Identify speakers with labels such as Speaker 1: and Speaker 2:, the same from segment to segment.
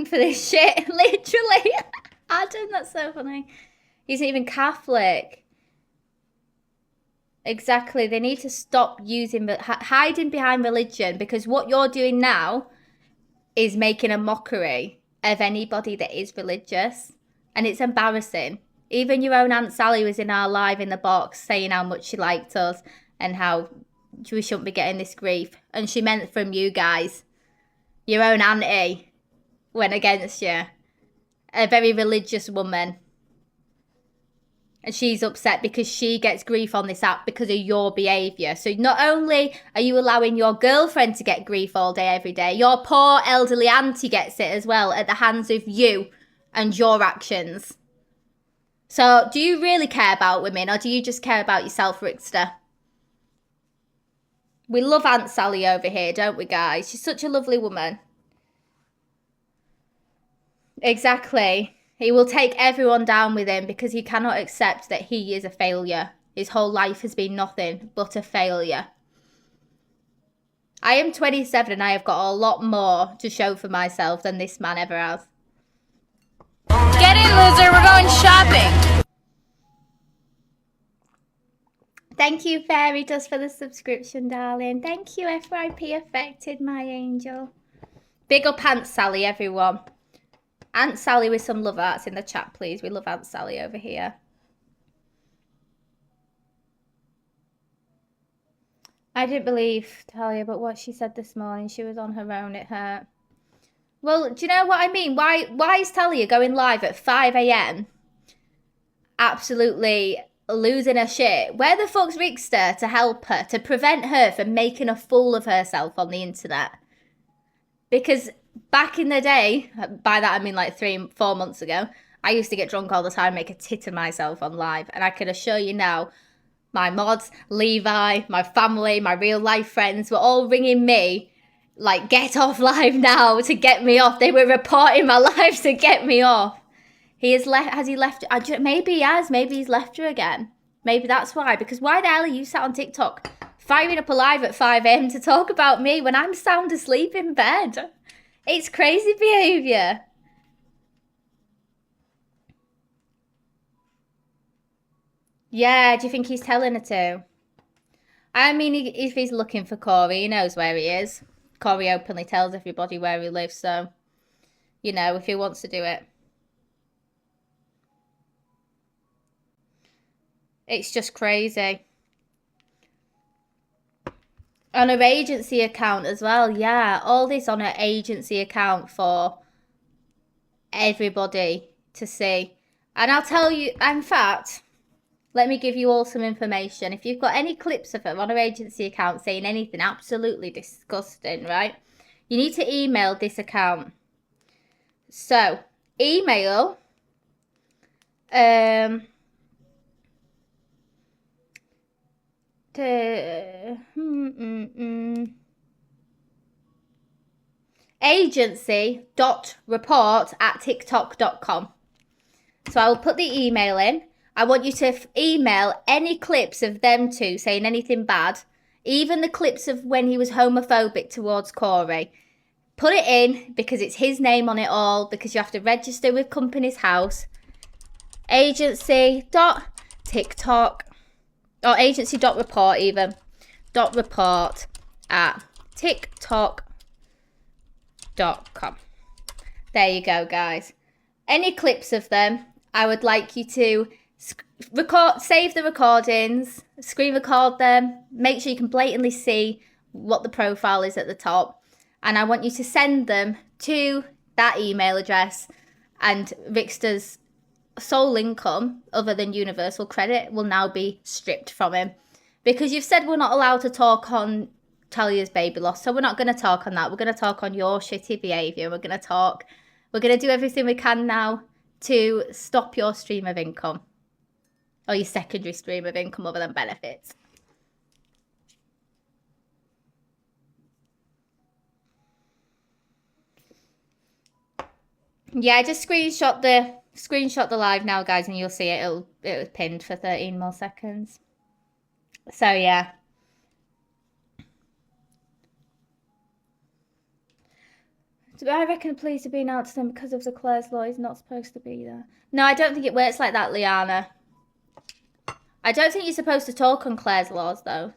Speaker 1: time for this shit. Literally. Adam, that's so funny. He's not even Catholic. Exactly. They need to stop hiding behind religion, because what you're doing now is making a mockery of anybody that is religious. And it's embarrassing. Even your own Aunt Sally was in our live in the box saying how much she liked us and how we shouldn't be getting this grief. And she meant from you guys. Your own auntie went against you. A very religious woman. And she's upset because she gets grief on this app because of your behaviour. So not only are you allowing your girlfriend to get grief all day, every day, your poor elderly auntie gets it as well at the hands of you and your actions. So do you really care about women, or do you just care about yourself, Ricksta? We love Aunt Sally over here, don't we, guys? She's such a lovely woman. Exactly. He will take everyone down with him because he cannot accept that he is a failure. His whole life has been nothing but a failure. I am 27 and I have got a lot more to show for myself than this man ever has.
Speaker 2: Get in, loser. We're going shopping.
Speaker 1: Thank you, Fairy Dust, for the subscription, darling. Thank you, FYP Affected, my angel. Big up Aunt Sally, everyone. Aunt Sally with some love hearts in the chat, please. We love Aunt Sally over here. I didn't believe Talia, but what she said this morning, she was on her own, it hurt. Well, do you know what I mean? Why is Talia going live at 5 AM? Absolutely losing her shit. Where the fuck's Ricksta to help her, to prevent her from making a fool of herself on the internet? Because back in the day, by that I mean like 3-4 months ago, I used to get drunk all the time, make a tit of myself on live. And I can assure you now, my mods, Levi, my family, my real life friends were all ringing me like, get off live now, to get me off. They were reporting my live to get me off. He has left. Has he left? Maybe he has. Maybe he's left her again. Maybe that's why. Because why the hell are you sat on TikTok firing up a live at 5 AM to talk about me when I'm sound asleep in bed? It's crazy behaviour. Yeah, do you think he's telling her to? I mean, if he's looking for Corey, he knows where he is. Corey openly tells everybody where he lives, so, you know, if he wants to do it. It's just crazy. On her agency account as well, yeah. All this on her agency account for everybody to see. And I'll tell you, in fact, let me give you all some information. If you've got any clips of her on her agency account saying anything absolutely disgusting, right? You need to email this account. So, email agency.report@tiktok.com. So I will put the email in. I want you to email any clips of them two saying anything bad, even the clips of when he was homophobic towards Corey. Put it in because it's his name on it all, because you have to register with Company's House. Agency.tiktok or agency.report even. .report at tiktok.com. There you go, guys. Any clips of them, I would like you to save the recordings, screen record them, make sure you can blatantly see what the profile is at the top, and I want you to send them to that email address, and Ricksta's sole income other than universal credit will now be stripped from him, because you've said we're not allowed to talk on Talia's baby loss, so we're not going to talk on that. We're going to talk on your shitty behaviour. We're going to do everything we can now to stop your stream of income, or your secondary stream of income other than benefits. Yeah, just screenshot the live now, guys, and you'll see it. It was pinned for 13 more seconds. So yeah. I reckon the police are being out to them because of the Claire's law. He's not supposed to be there. No, I don't think it works like that, Liana. I don't think you're supposed to talk on Claire's laws, though.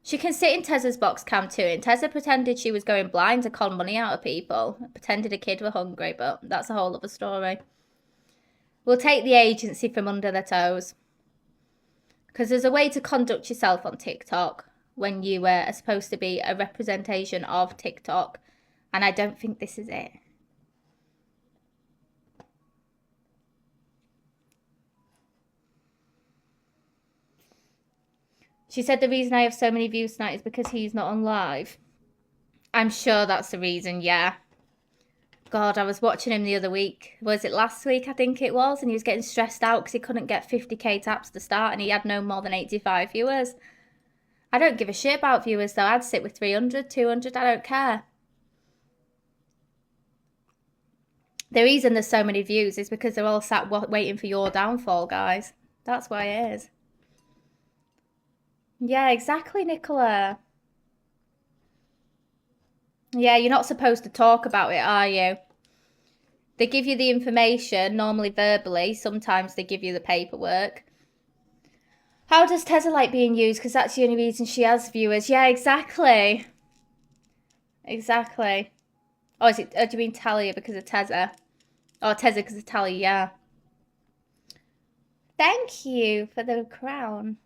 Speaker 1: She can sit in Tessa's box cam too, and Tessa pretended she was going blind to con money out of people. Pretended a kid were hungry, but that's a whole other story. We'll take the agency from under their toes. Because there's a way to conduct yourself on TikTok when you are supposed to be a representation of TikTok. And I don't think this is it. She said the reason I have so many views tonight is because he's not on live. I'm sure that's the reason, yeah. God, I was watching him the other week. Was it last week, I think it was? And he was getting stressed out because he couldn't get 50k taps to start and he had no more than 85 viewers. I don't give a shit about viewers though. I'd sit with 300, 200, I don't care. The reason there's so many views is because they're all sat waiting for your downfall, guys. That's why it is. Yeah, exactly, Nicola. Yeah, you're not supposed to talk about it, are you? They give you the information, normally verbally. Sometimes they give you the paperwork. How does Tessa like being used? Because that's the only reason she has viewers. Yeah, exactly. Exactly. Oh, is it? Oh, do you mean Talia because of Tessa? Oh, Tessa because of Talia, yeah. Thank you for the crown.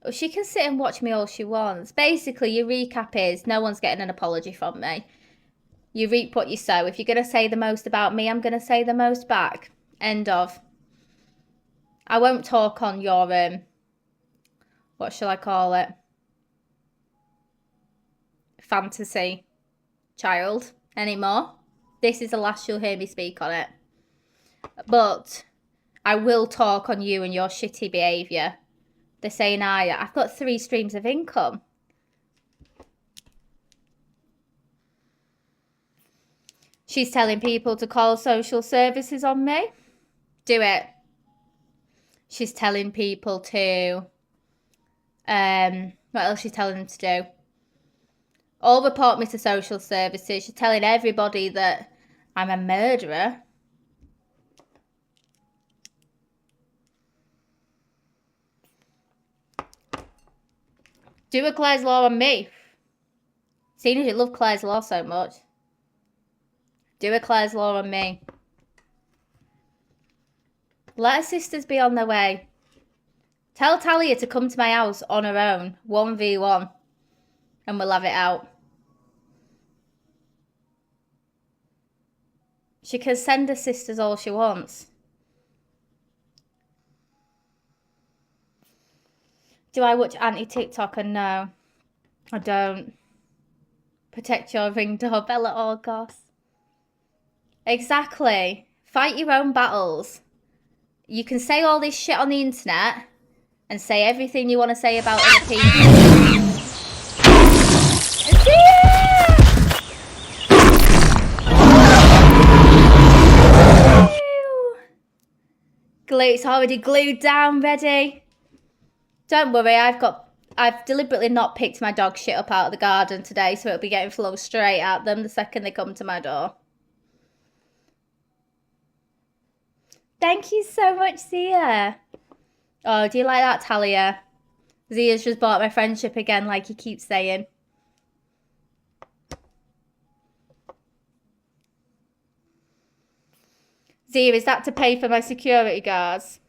Speaker 1: Oh, she can sit and watch me all she wants. Basically, your recap is no one's getting an apology from me. You reap what you sow. If you're going to say the most about me, I'm going to say the most back. End of. I won't talk on your, what shall I call it? Fantasy child anymore. This is the last you'll hear me speak on it. But I will talk on you and your shitty behaviour. They're saying, I've got 3 streams of income. She's telling people to call social services on me. Do it. She's telling people to... what else she's telling them to do? All report me to social services. She's telling everybody that I'm a murderer. Do a Claire's Law on me. Seeing as you love Claire's Law so much. Do a Claire's Law on me. Let her sisters be on their way. Tell Talia to come to my house on her own. 1v1. And we'll have it out. She can send her sisters all she wants. Do I watch anti-TikTok? And no, I don't. Protect your ring doorbell at all costs. Exactly. Fight your own battles. You can say all this shit on the internet and say everything you want to say about other people. It's already glued down, ready. Don't worry, I've deliberately not picked my dog shit up out of the garden today, so it'll be getting flung straight at them the second they come to my door. Thank you so much, Zia. Oh, do you like that, Talia? Zia's just bought my friendship again, like you keep saying. Zia, is that to pay for my security guards?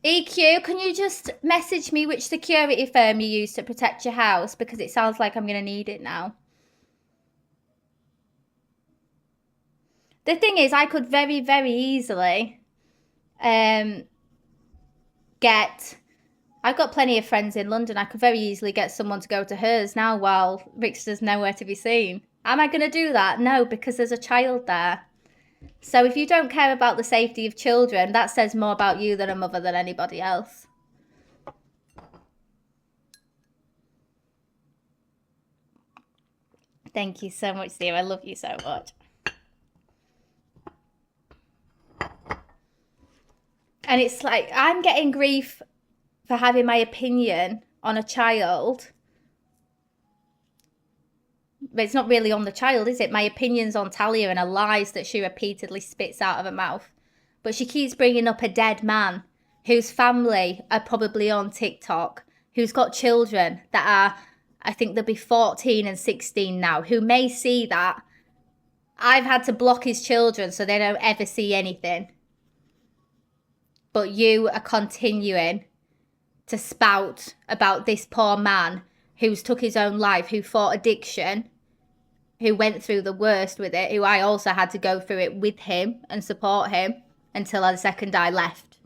Speaker 1: EQ, can you just message me which security firm you use to protect your house? Because it sounds like I'm going to need it now. The thing is, I could very, very easily I've got plenty of friends in London. I could very easily get someone to go to hers now while Ricksta's nowhere to be seen. Am I going to do that? No, because there's a child there. So if you don't care about the safety of children, that says more about you than a mother than anybody else. Thank you so much, Steve. I love you so much. And it's like, I'm getting grief for having my opinion on a child. But it's not really on the child, is it? My opinion's on Talia and her lies that she repeatedly spits out of her mouth. But she keeps bringing up a dead man whose family are probably on TikTok, who's got children that are, I think they'll be 14 and 16 now, who may see that. I've had to block his children so they don't ever see anything. But you are continuing to spout about this poor man who's took his own life, who fought addiction, who went through the worst with it, who I also had to go through it with him and support him until the second I left.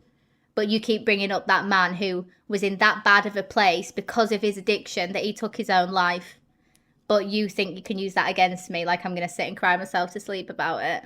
Speaker 1: But you keep bringing up that man who was in that bad of a place because of his addiction that he took his own life. But you think you can use that against me, like I'm going to sit and cry myself to sleep about it.